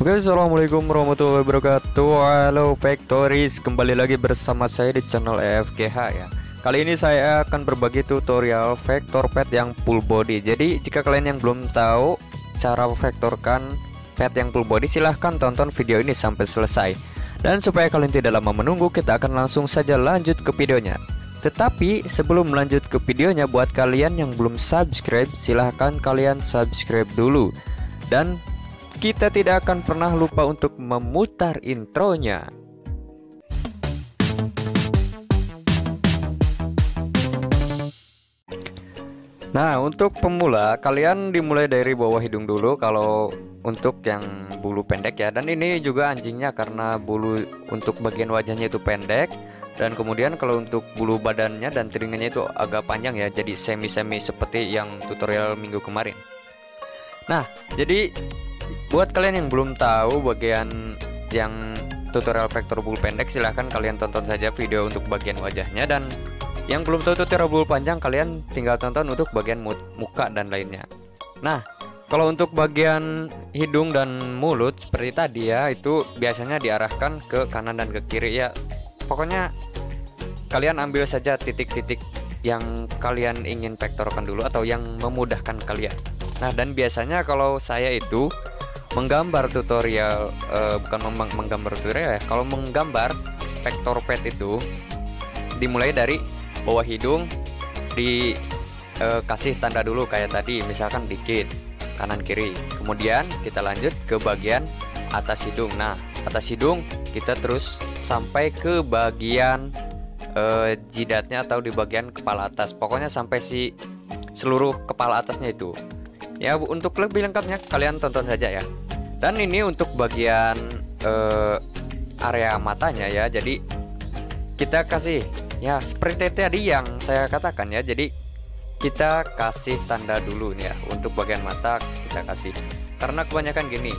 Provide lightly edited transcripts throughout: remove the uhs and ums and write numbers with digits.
Oke, assalamualaikum warahmatullahi wabarakatuh. Halo Factories, kembali lagi bersama saya di channel EFGH ya. Kali ini saya akan berbagi tutorial vector pad yang full body. Jadi jika kalian yang belum tahu cara vektorkan pad yang full body, silahkan tonton video ini sampai selesai. Dan supaya kalian tidak lama menunggu, kita akan langsung saja lanjut ke videonya. Tetapi sebelum lanjut ke videonya, buat kalian yang belum subscribe, silahkan kalian subscribe dulu. Dan kita tidak akan pernah lupa untuk memutar intronya. Nah, untuk pemula, kalian dimulai dari bawah hidung dulu kalau untuk yang bulu pendek ya. Dan ini juga anjingnya karena bulu untuk bagian wajahnya itu pendek. Dan kemudian kalau untuk bulu badannya dan telinganya itu agak panjang ya, jadi semi-semi seperti yang tutorial minggu kemarin. Nah, jadi buat kalian yang belum tahu bagian yang tutorial vektor bulu pendek, silahkan kalian tonton saja video untuk bagian wajahnya. Dan yang belum tahu tutorial bulu panjang, kalian tinggal tonton untuk bagian muka dan lainnya. Nah, kalau untuk bagian hidung dan mulut seperti tadi ya, itu biasanya diarahkan ke kanan dan ke kiri ya. Pokoknya kalian ambil saja titik-titik yang kalian ingin vektorkan dulu atau yang memudahkan kalian. Nah, dan biasanya kalau saya itu menggambar tutorial, bukan menggambar tutorial ya, kalau menggambar vektor pad itu dimulai dari bawah hidung, dikasih tanda dulu kayak tadi, misalkan dikit kanan kiri, kemudian kita lanjut ke bagian atas hidung. Nah, atas hidung kita terus sampai ke bagian jidatnya atau di bagian kepala atas, pokoknya sampai seluruh kepala atasnya itu ya. Untuk lebih lengkapnya kalian tonton saja ya. Dan ini untuk bagian area matanya ya. Jadi kita kasih ya seperti tadi yang saya katakan ya. Jadi kita kasih tanda dulu ya. Untuk bagian mata kita kasih, karena kebanyakan gini,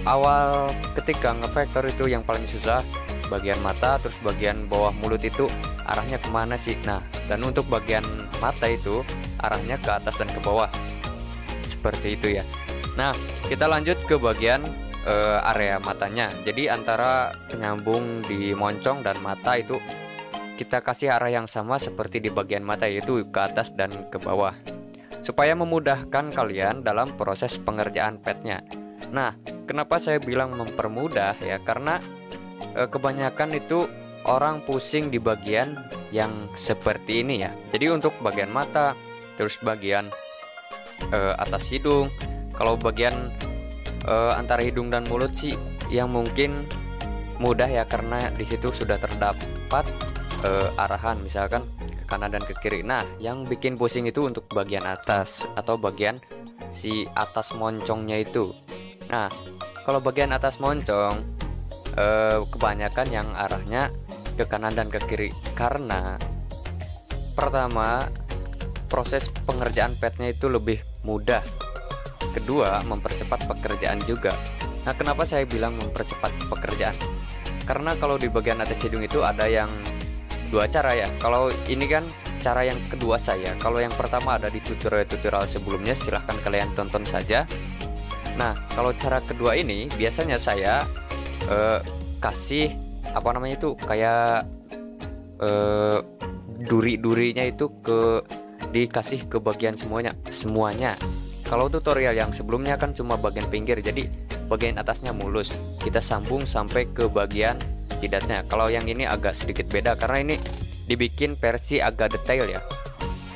awal ketika ngevektor itu yang paling susah bagian mata, terus bagian bawah mulut itu arahnya kemana sih. Nah, dan untuk bagian mata itu arahnya ke atas dan ke bawah seperti itu ya. Nah, kita lanjut ke bagian area matanya. Jadi antara penyambung di moncong dan mata itu kita kasih arah yang sama seperti di bagian mata, yaitu ke atas dan ke bawah, supaya memudahkan kalian dalam proses pengerjaan padnya. Nah, kenapa saya bilang mempermudah ya, karena kebanyakan itu orang pusing di bagian yang seperti ini ya. Jadi untuk bagian mata, terus bagian atas hidung. Kalau bagian antara hidung dan mulut sih yang mungkin mudah ya, karena di situ sudah terdapat arahan misalkan ke kanan dan ke kiri. Nah, yang bikin pusing itu untuk bagian atas atau bagian atas moncongnya itu. Nah, kalau bagian atas moncong kebanyakan yang arahnya ke kanan dan ke kiri, karena pertama proses pengerjaan padnya itu lebih mudah, kedua mempercepat pekerjaan juga. Nah, kenapa saya bilang mempercepat pekerjaan? Karena kalau di bagian atas hidung itu ada yang dua cara ya. Kalau ini kan cara yang kedua saya. Kalau yang pertama ada di tutorial sebelumnya, silahkan kalian tonton saja. Nah, kalau cara kedua ini biasanya saya kasih apa namanya itu kayak duri-durinya itu dikasih ke bagian semuanya. Kalau tutorial yang sebelumnya kan cuma bagian pinggir, jadi bagian atasnya mulus, kita sambung sampai ke bagian jidatnya. Kalau yang ini agak sedikit beda karena ini dibikin versi agak detail ya.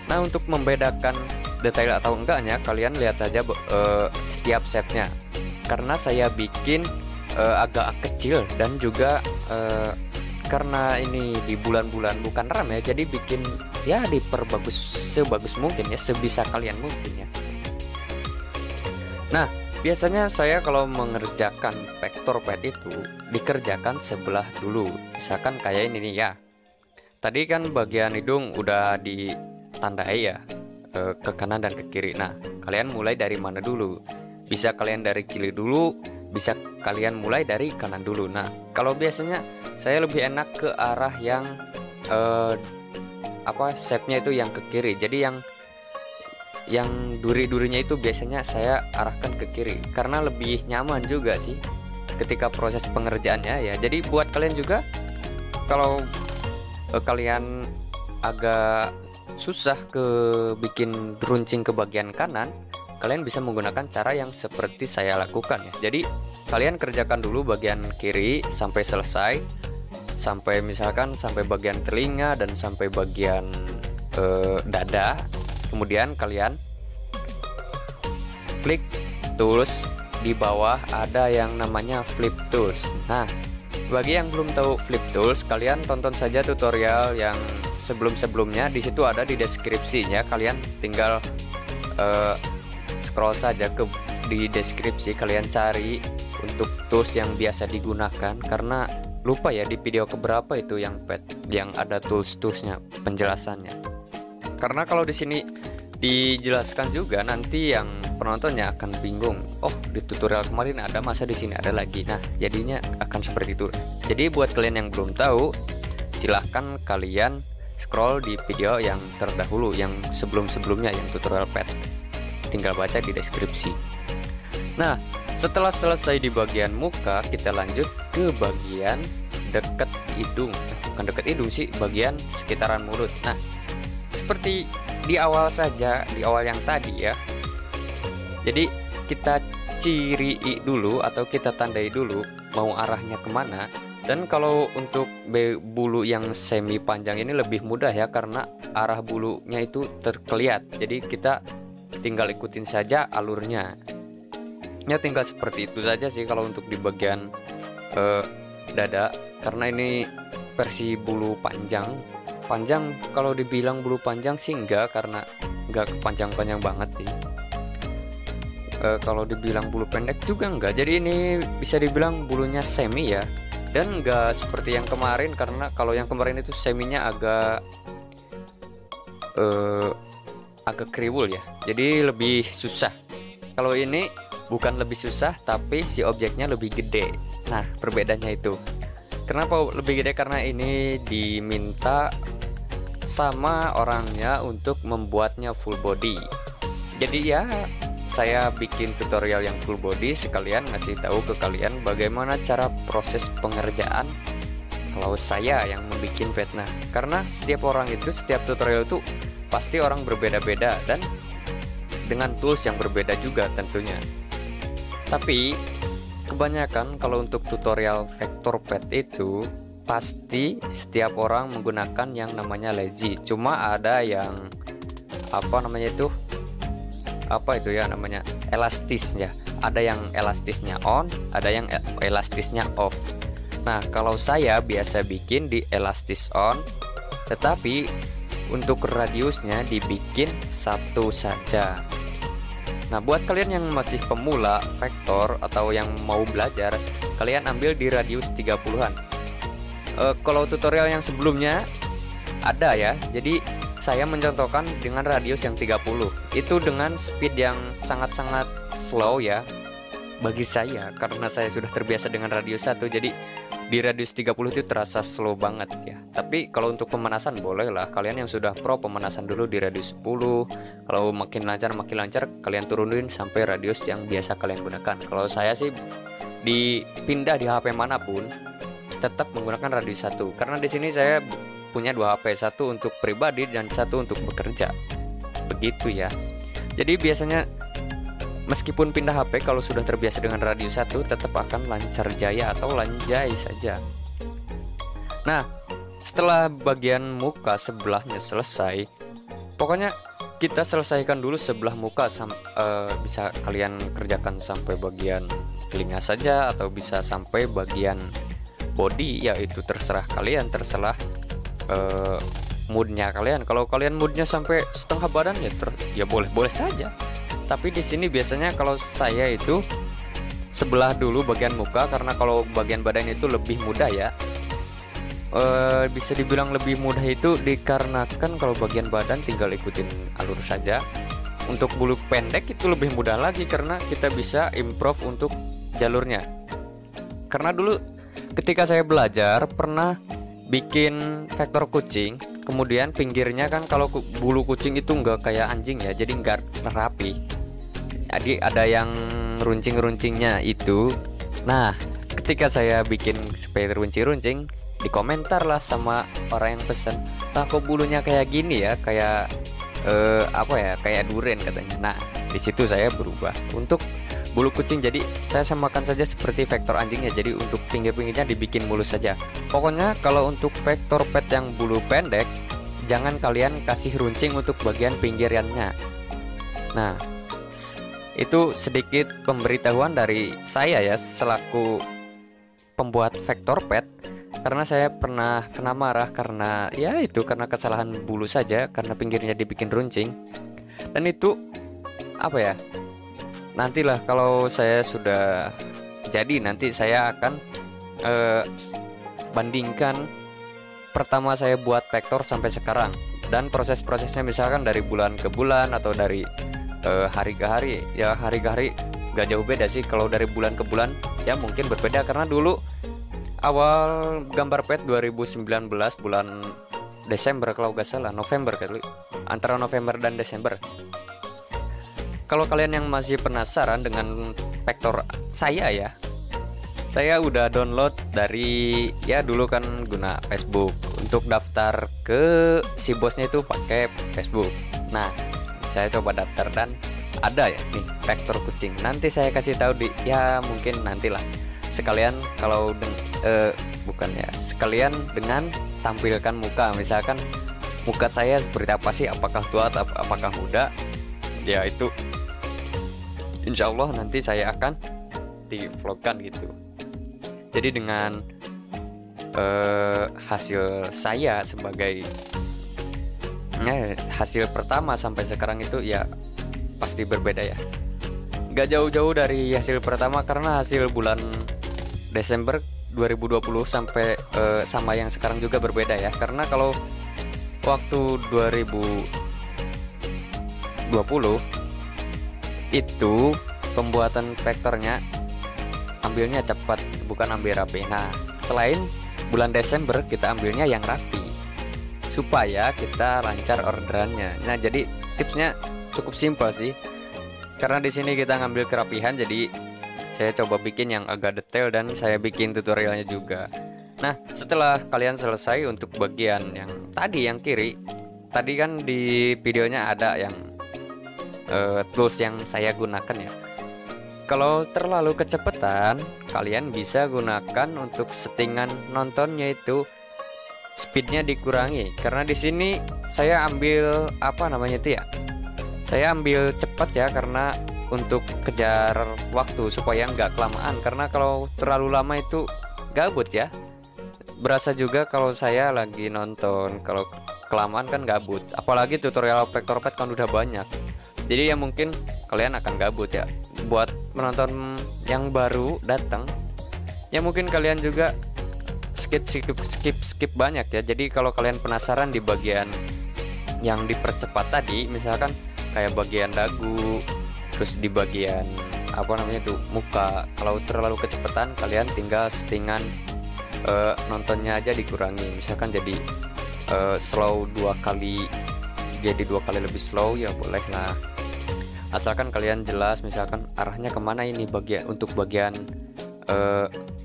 Nah, untuk membedakan detail atau enggaknya, kalian lihat saja setiap setnya. Karena saya bikin agak kecil dan juga karena ini di bulan-bulan bukan RAM ya, jadi bikin ya diperbagus sebagus mungkin ya, sebisa kalian mungkin ya. Nah, biasanya saya kalau mengerjakan vektor pad itu dikerjakan sebelah dulu. Misalkan kayak ini nih ya. Tadi kan bagian hidung udah ditandai ya, ke kanan dan ke kiri. Nah, kalian mulai dari mana dulu? Bisa kalian dari kiri dulu, bisa kalian mulai dari kanan dulu. Nah, kalau biasanya saya lebih enak ke arah yang shape-nya itu yang ke kiri. Jadi yang duri-durinya itu biasanya saya arahkan ke kiri karena lebih nyaman juga sih ketika proses pengerjaannya ya. Jadi buat kalian juga kalau kalian agak susah bikin runcing ke bagian kanan, kalian bisa menggunakan cara yang seperti saya lakukan ya. Jadi kalian kerjakan dulu bagian kiri sampai selesai, sampai misalkan sampai bagian telinga dan sampai bagian dada. Kemudian kalian klik tools, di bawah ada yang namanya flip tools. Nah, bagi yang belum tahu flip tools, kalian tonton saja tutorial yang sebelum-sebelumnya. Di situ ada di deskripsinya, kalian tinggal scroll saja di deskripsi, kalian cari untuk tools yang biasa digunakan, karena lupa ya di video keberapa itu yang ada tools-toolsnya penjelasannya. Karena kalau di sini dijelaskan juga, nanti yang penontonnya akan bingung. Oh, di tutorial kemarin ada, masa di sini ada lagi. Nah, jadinya akan seperti itu. Jadi buat kalian yang belum tahu, silahkan kalian scroll di video yang terdahulu, yang sebelum-sebelumnya, yang tutorial pet. Tinggal baca di deskripsi. Nah, setelah selesai di bagian muka, kita lanjut ke bagian dekat hidung. Bukan dekat hidung sih, bagian sekitaran mulut. Nah, seperti di awal saja, di awal yang tadi ya. Jadi kita ciri dulu atau kita tandai dulu mau arahnya kemana. Dan kalau untuk bulu yang semi panjang ini lebih mudah ya, karena arah bulunya itu terlihat. Jadi kita tinggal ikutin saja alurnya. Ya tinggal seperti itu saja sih kalau untuk di bagian dada, karena ini versi bulu panjang. Kalau dibilang bulu panjang sih enggak, karena enggak kepanjang-panjang banget sih. Kalau dibilang bulu pendek juga enggak. Jadi ini bisa dibilang bulunya semi ya, dan enggak seperti yang kemarin, karena kalau yang kemarin itu seminya agak kriwul ya, jadi lebih susah. Kalau ini bukan lebih susah, tapi si objeknya lebih gede. Nah, perbedaannya itu. Kenapa lebih gede? Karena ini diminta sama orangnya untuk membuatnya full body. Jadi ya, saya bikin tutorial yang full body sekalian ngasih tahu ke kalian bagaimana cara proses pengerjaan kalau saya yang membuat pet. Nah, karena setiap orang itu, setiap tutorial itu pasti orang berbeda-beda dan dengan tools yang berbeda juga tentunya. Tapi kebanyakan kalau untuk tutorial vektor pet itu pasti setiap orang menggunakan yang namanya lazy. Cuma ada yang namanya elastis ya. Ada yang elastisnya on, ada yang elastisnya off. Nah, kalau saya biasa bikin di elastis on, tetapi untuk radiusnya dibikin satu saja. Nah, buat kalian yang masih pemula vektor atau yang mau belajar, kalian ambil di radius 30-an. Kalau tutorial yang sebelumnya ada ya, jadi saya mencontohkan dengan radius yang 30. Itu dengan speed yang sangat-sangat slow ya bagi saya, karena saya sudah terbiasa dengan radius 1. Jadi di radius 30 itu terasa slow banget ya. Tapi kalau untuk pemanasan boleh lah, kalian yang sudah pro pemanasan dulu di radius 10. Kalau makin lancar kalian turunin sampai radius yang biasa kalian gunakan. Kalau saya sih dipindah di HP manapun tetap menggunakan radius 1, karena di sini saya punya 2 HP, satu untuk pribadi dan satu untuk bekerja. Begitu ya. Jadi biasanya meskipun pindah HP, kalau sudah terbiasa dengan radius 1 tetap akan lancar jaya atau lanjai saja. Nah, setelah bagian muka sebelahnya selesai, pokoknya kita selesaikan dulu sebelah muka. Bisa kalian kerjakan sampai bagian telinga saja atau bisa sampai bagian body, ya itu terserah kalian, terserah moodnya kalian. Kalau kalian moodnya sampai setengah badan ya boleh saja. Tapi di sini biasanya kalau saya itu sebelah dulu bagian muka, karena kalau bagian badan itu lebih mudah ya. Bisa dibilang lebih mudah itu dikarenakan kalau bagian badan tinggal ikutin alur saja. Untuk bulu pendek itu lebih mudah lagi karena kita bisa improve untuk jalurnya. Karena dulu ketika saya belajar pernah bikin vektor kucing. Kemudian pinggirnya kan kalau bulu kucing itu nggak kayak anjing ya, jadi nggak rapi. Jadi ada yang runcing-runcingnya itu. Nah, ketika saya bikin supaya runcing-runcing, dikomentar lah sama orang yang pesen, "Lah kok bulunya kayak gini ya, kayak apa ya, kayak duren," katanya. Nah, di situ saya berubah untuk bulu kucing, jadi saya samakan saja seperti vektor anjingnya, jadi untuk pinggir-pinggirnya dibikin mulus saja. Pokoknya kalau untuk vektor pet yang bulu pendek, jangan kalian kasih runcing untuk bagian pinggirannya. Nah, itu sedikit pemberitahuan dari saya ya selaku pembuat vektor pet, karena saya pernah kena marah karena ya itu karena kesalahan bulu saja, karena pinggirnya dibikin runcing. Dan itu apa ya, nantilah kalau saya sudah jadi, nanti saya akan bandingkan pertama saya buat vektor sampai sekarang, dan proses-prosesnya misalkan dari bulan ke bulan atau dari hari ke hari. Ya hari ke hari gak jauh beda sih. Kalau dari bulan ke bulan ya mungkin berbeda, karena dulu awal gambar pet 2019 bulan Desember kalau gak salah, November kali, antara November dan Desember. Kalau kalian yang masih penasaran dengan vektor saya ya, saya udah download dari, ya dulu kan guna Facebook, untuk daftar ke si bosnya itu pakai Facebook. Nah, saya coba daftar dan ada ya nih vektor kucing. Nanti saya kasih tahu di, ya mungkin nantilah sekalian kalau bukan ya, sekalian dengan tampilkan muka, misalkan muka saya seperti apa sih, apakah tua atau apakah muda, ya itu insya Allah nanti saya akan di vlogkan gitu. Jadi dengan hasil saya sebagai hasil pertama sampai sekarang itu ya pasti berbeda ya. Gak jauh-jauh dari hasil pertama, karena hasil bulan Desember 2020 sampai sama yang sekarang juga berbeda ya. Karena kalau waktu 2020 itu pembuatan vektornya ambilnya cepat, bukan ambil rapi. Nah, selain bulan Desember kita ambilnya yang rapi supaya kita lancar orderannya. Nah, jadi tipsnya cukup simpel sih. Karena di sini kita ngambil kerapihan, jadi saya coba bikin yang agak detail dan saya bikin tutorialnya juga. Nah, setelah kalian selesai untuk bagian yang tadi yang kiri, tadi kan di videonya ada yang tools yang saya gunakan ya. Kalau terlalu kecepatan, kalian bisa gunakan untuk settingan nontonnya itu speednya dikurangi. Karena di sini saya ambil apa namanya itu ya, saya ambil cepat ya, karena untuk kejar waktu supaya nggak kelamaan. Karena kalau terlalu lama itu gabut ya. Berasa juga kalau saya lagi nonton, kalau kelamaan kan gabut. Apalagi tutorial vektor pet kan udah banyak. Jadi ya mungkin kalian akan gabut ya. Buat menonton yang baru datang, ya mungkin kalian juga skip banyak ya. Jadi kalau kalian penasaran di bagian yang dipercepat tadi, misalkan kayak bagian dagu, terus di bagian apa namanya itu muka, kalau terlalu kecepatan kalian tinggal settingan nontonnya aja dikurangi. Misalkan jadi slow 2 kali, jadi 2 kali lebih slow ya boleh lah, asalkan kalian jelas misalkan arahnya kemana ini bagian, untuk bagian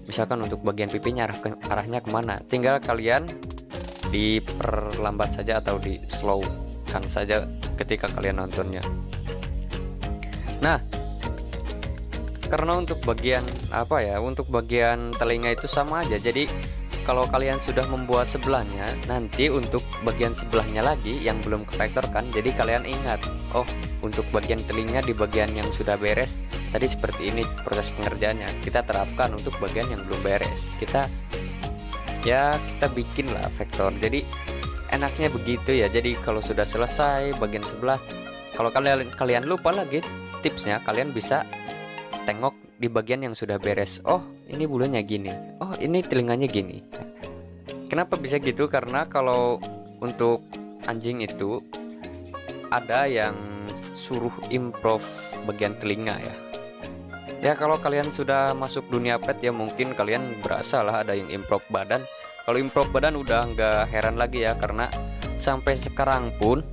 misalkan untuk bagian pipinya arahnya kemana, tinggal kalian diperlambat saja atau di slow kan saja ketika kalian nontonnya. Nah, karena untuk bagian apa ya, untuk bagian telinga itu sama aja. Jadi kalau kalian sudah membuat sebelahnya, nanti untuk bagian sebelahnya lagi yang belum kevektorkan, jadi kalian ingat, oh untuk bagian telinga di bagian yang sudah beres tadi seperti ini proses pengerjaannya, kita terapkan untuk bagian yang belum beres. Kita bikin lah vektor. Jadi enaknya begitu ya. Jadi kalau sudah selesai bagian sebelah, kalau kalian lupa lagi tipsnya, kalian bisa tengok di bagian yang sudah beres. Oh ini bulunya gini, oh ini telinganya gini. Kenapa bisa gitu? Karena kalau untuk anjing itu ada yang suruh improve bagian telinga ya. Ya kalau kalian sudah masuk dunia pet ya mungkin kalian berasa lah ada yang improve badan. Kalau improve badan udah nggak heran lagi ya, karena sampai sekarang pun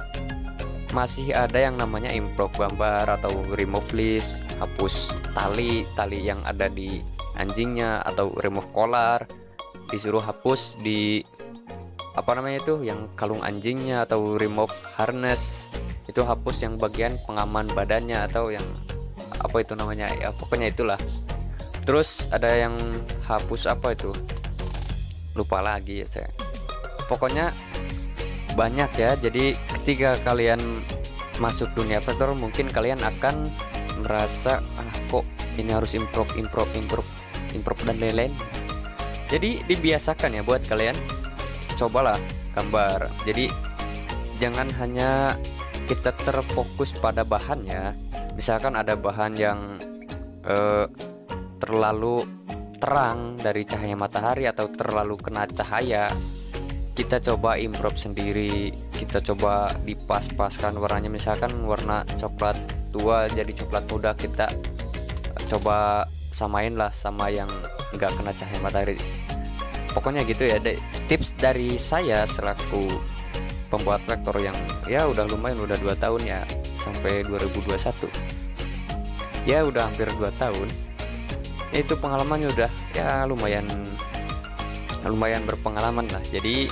masih ada yang namanya improve gambar atau remove list, hapus tali yang ada di anjingnya, atau remove collar, disuruh hapus di apa namanya itu yang kalung anjingnya, atau remove harness, itu hapus yang bagian pengaman badannya atau yang apa itu namanya ya, pokoknya itulah. Terus ada yang hapus apa itu, lupa lagi ya saya. Pokoknya banyak ya. Jadi ketika kalian masuk dunia vektor, mungkin kalian akan merasa kok ini harus improve dan lain-lain. Jadi dibiasakan ya buat kalian, cobalah gambar. Jadi jangan hanya kita terfokus pada bahannya. Misalkan ada bahan yang terlalu terang dari cahaya matahari atau terlalu kena cahaya, kita coba improve sendiri. Kita coba dipas-paskan warnanya, misalkan warna coklat tua jadi coklat muda, kita coba samain lah sama yang nggak kena cahaya matahari. Pokoknya gitu ya, tips dari saya selaku pembuat vektor yang ya udah lumayan, udah 2 tahun ya, sampai 2021 ya udah hampir 2 tahun. Itu pengalamannya udah ya lumayan berpengalaman lah. Jadi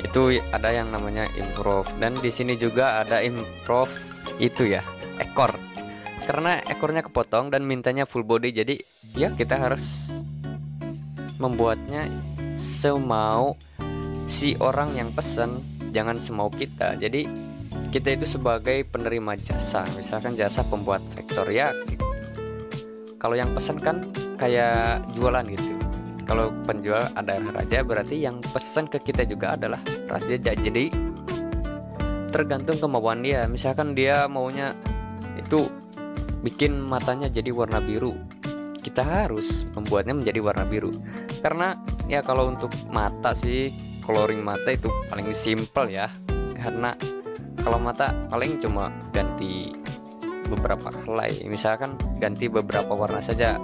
itu ada yang namanya improve, dan di sini juga ada improve itu ya, ekor. Karena ekornya kepotong dan mintanya full body, jadi ya kita harus membuatnya semau si orang yang pesan, jangan semau kita. Jadi kita itu sebagai penerima jasa, misalkan jasa pembuat vektor ya. Kalau yang pesan kan kayak jualan gitu. Kalau penjual ada raja, berarti yang pesan ke kita juga adalah raja. Jadi tergantung kemauan dia. Misalkan dia maunya itu bikin matanya jadi warna biru, kita harus membuatnya menjadi warna biru. Karena ya kalau untuk mata sih, coloring mata itu paling simple ya. Karena kalau mata paling cuma ganti beberapa helai, misalkan ganti beberapa warna saja.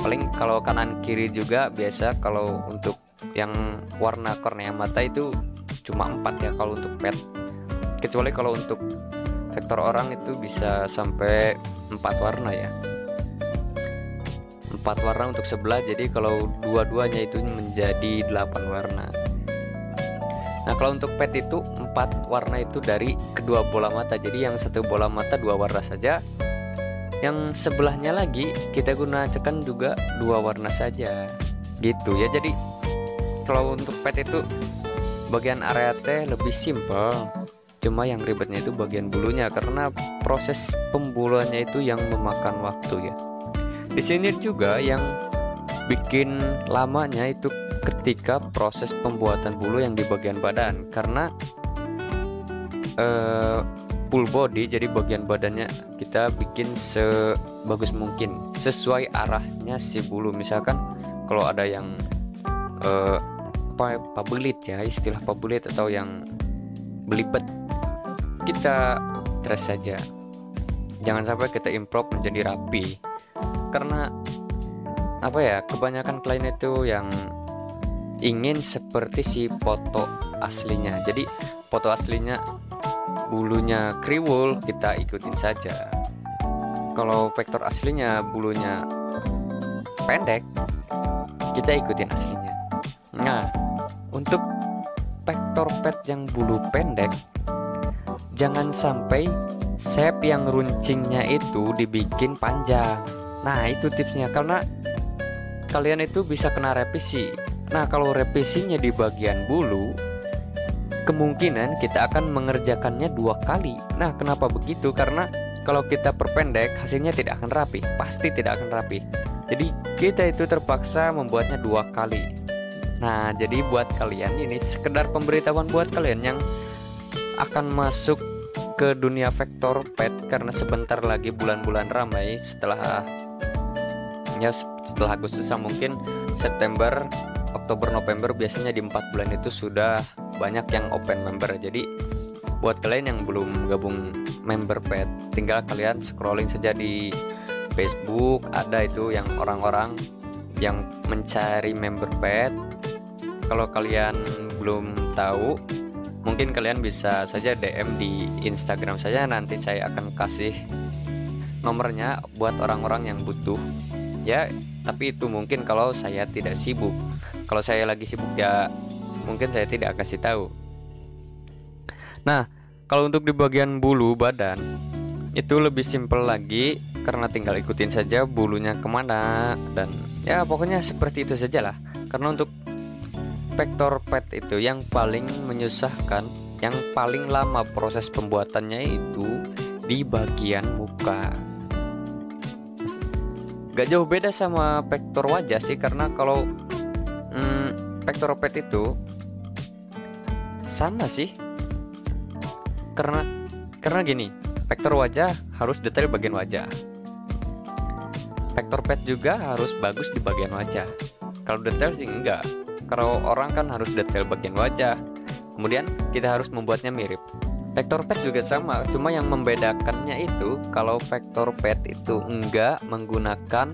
Paling kalau kanan kiri juga biasa. Kalau untuk yang warna kornea mata itu cuma 4 ya kalau untuk pet. Kecuali kalau untuk vektor orang itu bisa sampai 4 warna ya, 4 warna untuk sebelah. Jadi kalau dua-duanya itu menjadi 8 warna. Nah kalau untuk pet itu 4 warna itu dari kedua bola mata. Jadi yang satu bola mata 2 warna saja, yang sebelahnya lagi kita gunakan juga 2 warna saja gitu ya. Jadi kalau untuk pet itu bagian area teh lebih simple, cuma yang ribetnya itu bagian bulunya, karena proses pembuluannya itu yang memakan waktu ya. Di sini juga yang bikin lamanya itu ketika proses pembuatan bulu yang di bagian badan, karena full body, jadi bagian badannya kita bikin sebagus mungkin sesuai arahnya si bulu. Misalkan kalau ada yang pabelit ya, istilah pabelit atau yang belibet, kita trace saja, jangan sampai kita improve menjadi rapi. Karena apa ya, kebanyakan klien itu yang ingin seperti si foto aslinya. Jadi foto aslinya bulunya kriwul, kita ikutin saja. Kalau vektor aslinya bulunya pendek, kita ikutin aslinya. Nah, untuk vektor pet yang bulu pendek, jangan sampai shape yang runcingnya itu dibikin panjang. Nah itu tipsnya, karena kalian itu bisa kena revisi. Nah kalau revisinya di bagian bulu, kemungkinan kita akan mengerjakannya 2 kali. Nah kenapa begitu? Karena kalau kita perpendek, hasilnya tidak akan rapi, pasti tidak akan rapi. Jadi kita itu terpaksa membuatnya 2 kali. Nah jadi buat kalian ini sekedar pemberitahuan buat kalian yang akan masuk ke dunia vektor pet, karena sebentar lagi bulan-bulan ramai setelah Agustus, mungkin September, Oktober, November, biasanya di 4 bulan itu sudah banyak yang open member. Jadi buat kalian yang belum gabung member pet, tinggal kalian scrolling saja di Facebook, ada itu yang orang-orang yang mencari member pet. Kalau kalian belum tahu, mungkin kalian bisa saja DM di Instagram saya, nanti saya akan kasih nomornya buat orang-orang yang butuh ya. Tapi itu mungkin kalau saya tidak sibuk. Kalau saya lagi sibuk ya mungkin saya tidak kasih tahu. Nah, kalau untuk di bagian bulu badan itu lebih simpel lagi, karena tinggal ikutin saja bulunya kemana, dan ya pokoknya seperti itu saja lah. Karena untuk vektor pet itu yang paling menyusahkan, yang paling lama proses pembuatannya itu di bagian muka. Gak jauh beda sama vektor wajah sih, karena kalau vektor pet itu sama sih. Karena gini, vektor wajah harus detail bagian wajah. Vektor pet juga harus bagus di bagian wajah. Kalau detail sih enggak. Kalau orang kan harus detail bagian wajah. Kemudian kita harus membuatnya mirip. Vektor pet juga sama, cuma yang membedakannya itu kalau vektor pet itu enggak menggunakan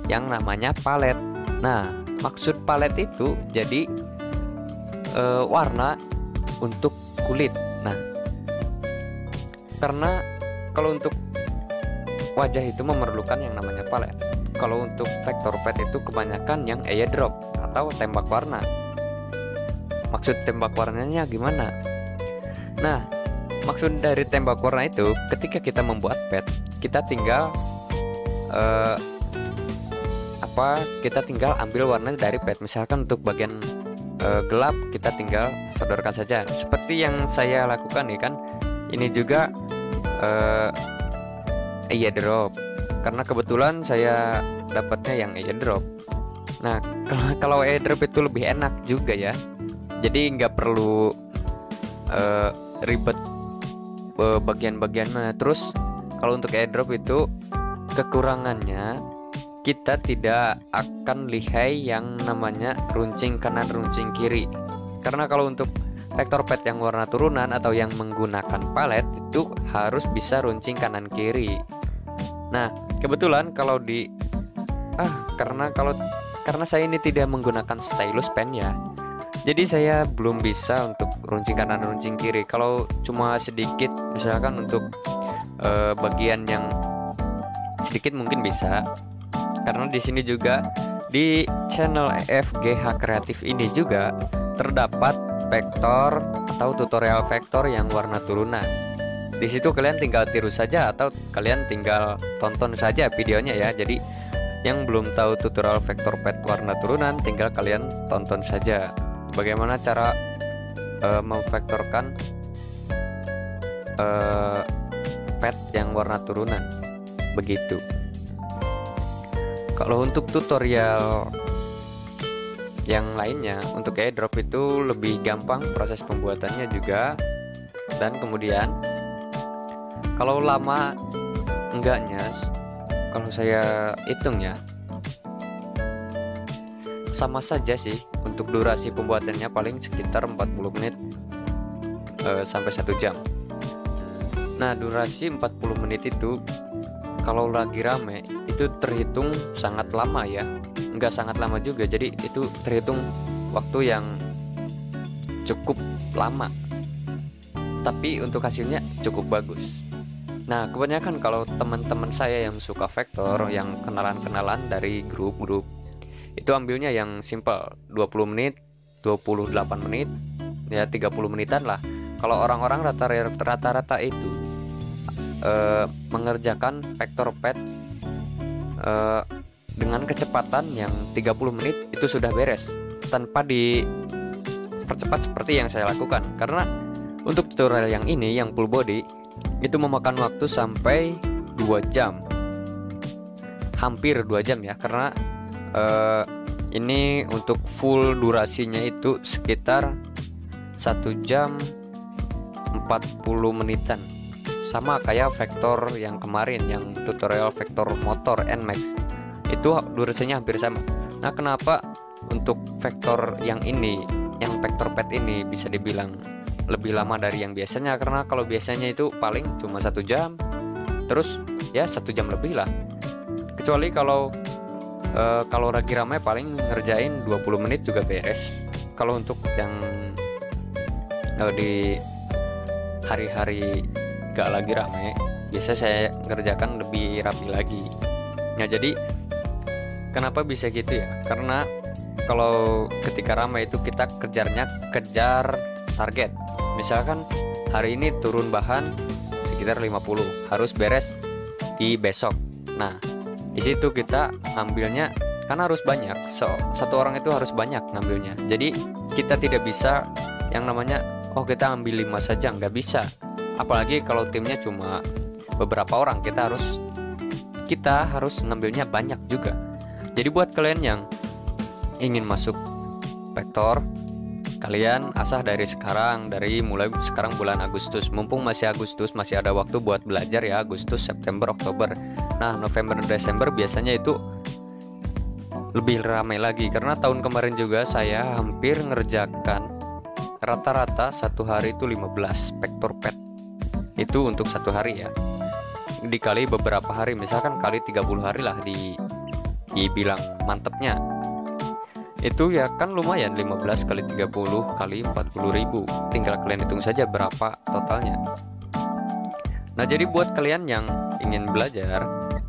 yang namanya palet. Nah, maksud palet itu jadi warna untuk kulit. Nah, karena kalau untuk wajah itu memerlukan yang namanya palet. Kalau untuk vektor pet itu kebanyakan yang airdrop atau tembak warna. Maksud tembak warnanya gimana? Nah, maksud dari tembak warna itu ketika kita membuat pet, kita tinggal kita tinggal ambil warna dari pet. Misalkan untuk bagian gelap kita tinggal sodorkan saja. Seperti yang saya lakukan nih kan. Ini juga airdrop, karena kebetulan saya dapatnya yang airdrop. Nah, kalau airdrop itu lebih enak juga ya. Jadi nggak perlu ribet bagian-bagian mana. Terus kalau untuk airdrop itu kekurangannya, kita tidak akan lihai yang namanya runcing kanan runcing kiri. Karena kalau untuk vektor pet yang warna turunan atau yang menggunakan palet itu harus bisa runcing kanan kiri. Nah, kebetulan kalau karena saya ini tidak menggunakan stylus pen ya. Jadi saya belum bisa untuk runcing kanan runcing kiri. Kalau cuma sedikit, misalkan untuk bagian yang sedikit mungkin bisa. Karena di sini juga di channel FGH Kreatif ini juga terdapat vektor atau tutorial vektor yang warna turunan. Di situ kalian tinggal tiru saja atau kalian tinggal tonton saja videonya ya. Jadi yang belum tahu tutorial vektor pet warna turunan, tinggal kalian tonton saja bagaimana cara memvektorkan pet yang warna turunan. Begitu. Kalau untuk tutorial yang lainnya, untuk airdrop itu lebih gampang proses pembuatannya juga. Dan kemudian kalau lama enggaknya, kalau saya hitung ya, sama saja sih. Untuk durasi pembuatannya paling sekitar 40 menit sampai 1 jam. Nah, durasi 40 menit itu kalau lagi rame itu terhitung sangat lama ya. Enggak sangat lama juga, jadi itu terhitung waktu yang cukup lama, tapi untuk hasilnya cukup bagus. Nah, kebanyakan kalau teman-teman saya yang suka vektor, yang kenalan-kenalan dari grup-grup, itu ambilnya yang simple, 20 menit, 28 menit, ya 30 menitan lah. Kalau orang-orang rata-rata itu mengerjakan vektor pet dengan kecepatan yang 30 menit itu sudah beres, tanpa dipercepat seperti yang saya lakukan. Karena untuk tutorial yang ini, yang full body, itu memakan waktu sampai 2 jam, hampir 2 jam ya. Karena ini untuk full durasinya itu sekitar 1 jam 40 menitan. Sama kayak vektor yang kemarin, yang tutorial vektor motor NMAX, itu durasinya hampir sama. Nah, kenapa untuk vektor yang ini, yang vektor pet ini bisa dibilang lebih lama dari yang biasanya? Karena kalau biasanya itu paling cuma 1 jam, terus ya 1 jam lebih lah. Kecuali kalau lagi ramai paling ngerjain 20 menit juga beres. Kalau untuk yang di hari-hari gak lagi rame, biasa saya ngerjakan lebih rapi lagi. Nah, jadi kenapa bisa gitu ya? Karena kalau ketika ramai itu kita kejar target. Misalkan hari ini turun bahan sekitar 50, harus beres di besok. Nah, di situ kita ambilnya karena harus banyak. Satu orang itu harus banyak ngambilnya. Jadi kita tidak bisa yang namanya kita ambil 5 saja, nggak bisa. Apalagi kalau timnya cuma beberapa orang, kita harus ngambilnya banyak juga. Jadi buat kalian yang ingin masuk vektor, kalian asah dari mulai sekarang bulan Agustus, mumpung masih Agustus, masih ada waktu buat belajar ya. Agustus, September, Oktober. Nah, November, Desember biasanya itu lebih ramai lagi, karena tahun kemarin juga saya hampir ngerjakan rata-rata satu hari itu 15 vektor pet. Itu untuk satu hari ya, dikali beberapa hari, misalkan kali 30 hari lah dibilang mantepnya. Itu ya kan lumayan, 15 kali 30 kali 40 ribu. Tinggal kalian hitung saja berapa totalnya. Nah, jadi buat kalian yang ingin belajar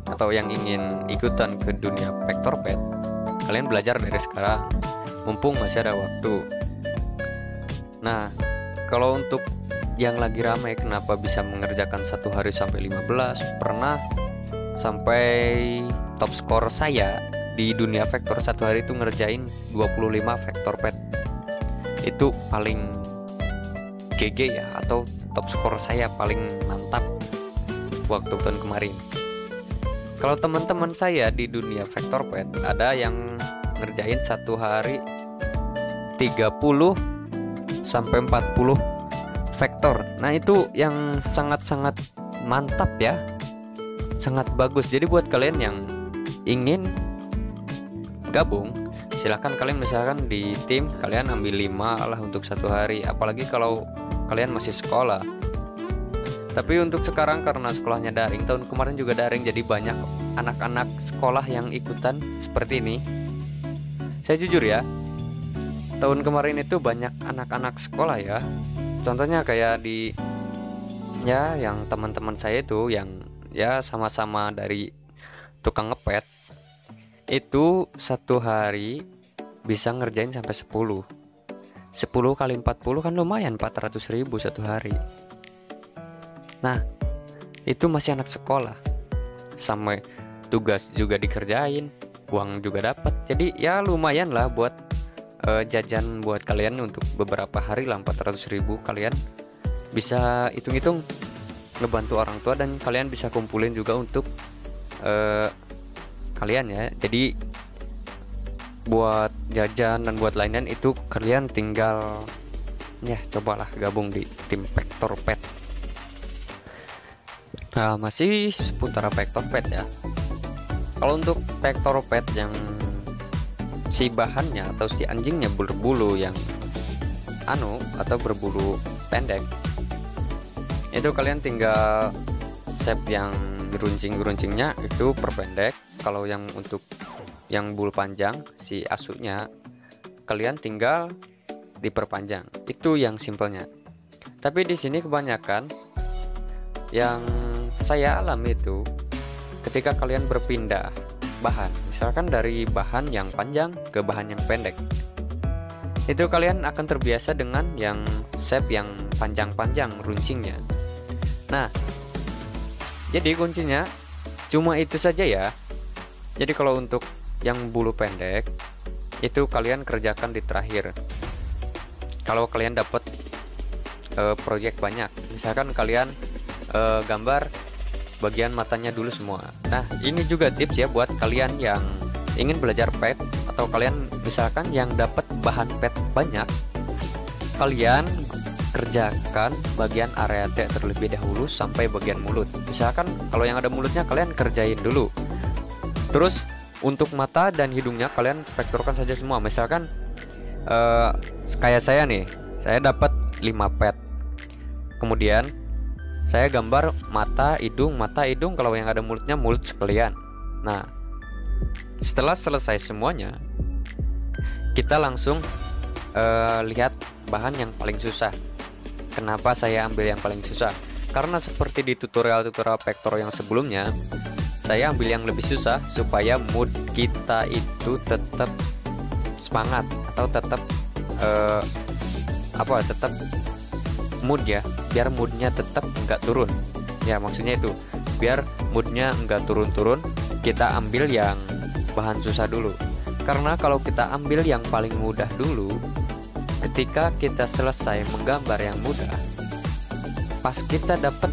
atau yang ingin ikutan ke dunia vektor pet, kalian belajar dari sekarang, mumpung masih ada waktu. Nah, kalau untuk yang lagi ramai, kenapa bisa mengerjakan satu hari sampai 15? Pernah sampai top skor saya di dunia vektor satu hari itu ngerjain 25 vektor pet. Itu paling GG ya, atau top skor saya paling mantap waktu tahun kemarin. Kalau teman-teman saya di dunia vektor pet, ada yang ngerjain satu hari 30 sampai 40 vektor. Nah, itu yang sangat-sangat mantap ya, sangat bagus. Jadi buat kalian yang ingin gabung, silahkan kalian misalkan di tim kalian ambil 5 lah untuk satu hari, apalagi kalau kalian masih sekolah. Tapi untuk sekarang karena sekolahnya daring, tahun kemarin juga daring, jadi banyak anak-anak sekolah yang ikutan seperti ini. Saya jujur ya, tahun kemarin itu banyak anak-anak sekolah ya. Contohnya kayak yang teman-teman saya itu yang ya sama-sama dari tukang ngepet, itu satu hari bisa ngerjain sampai 10 kali 40 kan lumayan, 400 ribu satu hari. Nah, itu masih anak sekolah, sampai tugas juga dikerjain, uang juga dapat. Jadi ya lumayan lah buat jajan buat kalian untuk beberapa hari lah. 400 ribu kalian bisa hitung-hitung ngebantu orang tua, dan kalian bisa kumpulin juga untuk kalian ya. Jadi buat jajan dan buat lain-lain itu kalian tinggal ya cobalah gabung di tim vektor pet. Nah, masih seputar vektor pet ya. Kalau untuk vektor pet yang si bahannya atau si anjingnya berbulu yang atau berbulu pendek, itu kalian tinggal shape yang geruncing-geruncingnya itu perpendek. Kalau yang untuk yang bulu panjang si asunya, kalian tinggal diperpanjang. Itu yang simpelnya. Tapi di sini kebanyakan yang saya alami itu ketika kalian berpindah bahan, misalkan dari bahan yang panjang ke bahan yang pendek, itu kalian akan terbiasa dengan yang shape yang panjang-panjang runcingnya. Nah, jadi kuncinya cuma itu saja ya. Jadi kalau untuk yang bulu pendek itu kalian kerjakan di terakhir. Kalau kalian dapat project banyak, misalkan kalian gambar bagian matanya dulu semua. Nah, ini juga tips ya buat kalian yang ingin belajar pet, atau kalian misalkan yang dapat bahan pet banyak, kalian kerjakan bagian area T terlebih dahulu sampai bagian mulut. Misalkan kalau yang ada mulutnya kalian kerjain dulu. Terus untuk mata dan hidungnya kalian vektorkan saja semua. Misalkan kayak saya nih, saya dapat 5 pet. Kemudian saya gambar mata, hidung, kalau yang ada mulutnya mulut sekalian. Nah, setelah selesai semuanya, kita langsung lihat bahan yang paling susah. Kenapa saya ambil yang paling susah? Karena seperti di tutorial-tutorial vektor yang sebelumnya, saya ambil yang lebih susah supaya mood kita itu tetap semangat atau tetap tetap mood ya, biar moodnya tetap nggak turun. Ya maksudnya itu, biar moodnya nggak turun-turun, kita ambil yang bahan susah dulu. Karena kalau kita ambil yang paling mudah dulu, ketika kita selesai menggambar yang mudah, pas kita dapat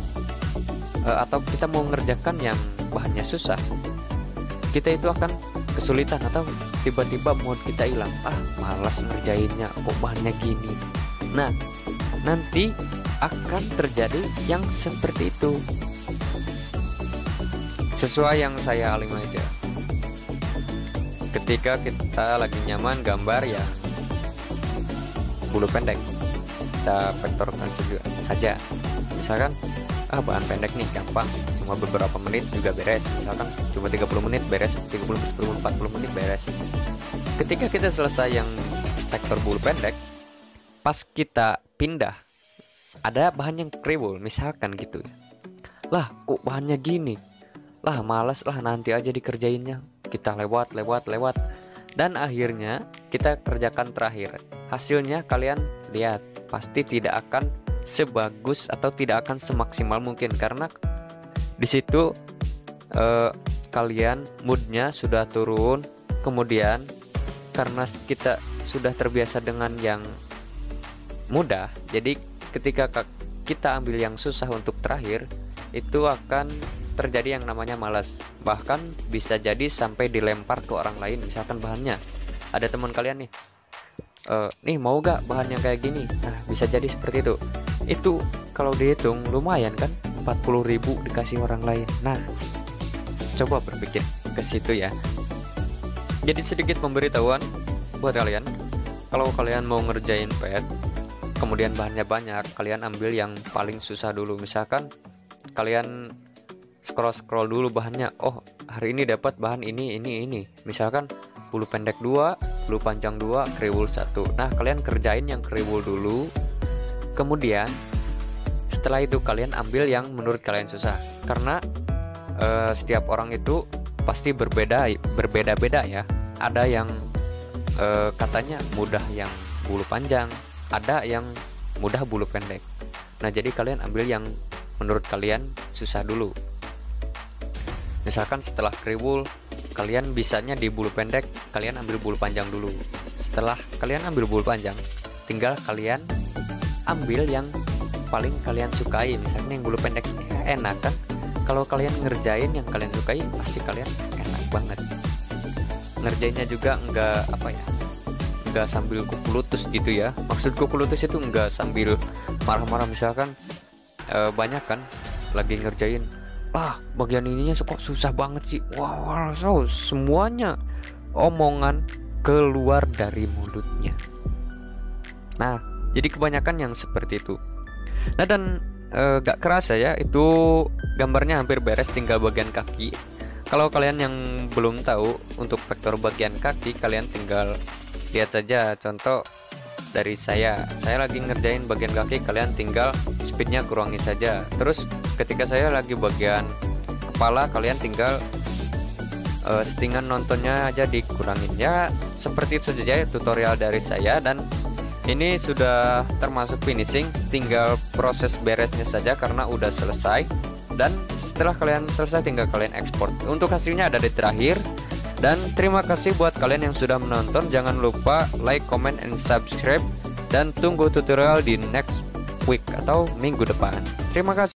atau kita mau ngerjakan yang bahannya susah, kita itu akan kesulitan atau tiba-tiba mood kita hilang. Malas ngerjainnya, kok bahannya gini. Nah, nanti akan terjadi yang seperti itu. Sesuai yang saya alami aja. Ketika kita lagi nyaman gambar ya bulu pendek, kita vektorkan juga saja. Misalkan bahan pendek nih gampang, cuma beberapa menit juga beres. Misalkan cuma 30 menit beres, 40 menit beres. Ketika kita selesai yang vektor bulu pendek, pas kita pindah ada bahan yang kriwul misalkan gitu. Lah kok bahannya gini, lah malas lah, nanti aja dikerjainnya. Kita lewat dan akhirnya kita kerjakan terakhir. Hasilnya kalian lihat, pasti tidak akan sebagus atau tidak akan semaksimal mungkin, karena di situ kalian moodnya sudah turun. Kemudian karena kita sudah terbiasa dengan yang mudah, jadi ketika kita ambil yang susah untuk terakhir, itu akan terjadi yang namanya malas. Bahkan bisa jadi sampai dilempar ke orang lain. Misalkan bahannya ada teman kalian nih, nih mau gak bahan yang kayak gini. Nah bisa jadi seperti itu. Itu kalau dihitung lumayan kan, 40.000 dikasih orang lain. Nah coba berpikir ke situ ya. Jadi sedikit pemberitahuan buat kalian, kalau kalian mau ngerjain pet, kemudian bahannya banyak, kalian ambil yang paling susah dulu. Misalkan kalian scroll dulu bahannya, hari ini dapat bahan ini. Misalkan bulu pendek 2, bulu panjang 2, kriwul 1. Nah kalian kerjain yang kriwul dulu, kemudian setelah itu kalian ambil yang menurut kalian susah. Karena setiap orang itu pasti berbeda-beda ya. Ada yang katanya mudah yang bulu panjang, ada yang mudah bulu pendek. Nah jadi kalian ambil yang menurut kalian susah dulu. Misalkan setelah kriwul, kalian bisanya di bulu pendek, kalian ambil bulu panjang dulu. Setelah kalian ambil bulu panjang, tinggal kalian ambil yang paling kalian sukai. Misalkan yang bulu pendek enak kan, kalau kalian ngerjain yang kalian sukai, pasti kalian enak banget. Ngerjainnya juga enggak sambil kuku lutus gitu ya. Maksud kuku lutus itu enggak sambil marah-marah. Misalkan banyak kan lagi ngerjain, bagian ininya kok susah banget sih. Semuanya omongan keluar dari mulutnya. Nah jadi kebanyakan yang seperti itu. Nah dan gak kerasa ya, itu gambarnya hampir beres, tinggal bagian kaki. Kalau kalian yang belum tahu untuk vektor bagian kaki, kalian tinggal lihat saja contoh dari saya lagi ngerjain bagian kaki, kalian tinggal speednya kurangi saja. Terus ketika saya lagi bagian kepala, kalian tinggal settingan nontonnya aja dikurangin. Ya seperti itu saja tutorial dari saya, dan ini sudah termasuk finishing, tinggal proses beresnya saja karena udah selesai. Dan setelah kalian selesai tinggal kalian ekspor. Untuk hasilnya ada di terakhir. Dan terima kasih buat kalian yang sudah menonton. Jangan lupa like, comment, and subscribe. Dan tunggu tutorial di next week atau minggu depan. Terima kasih.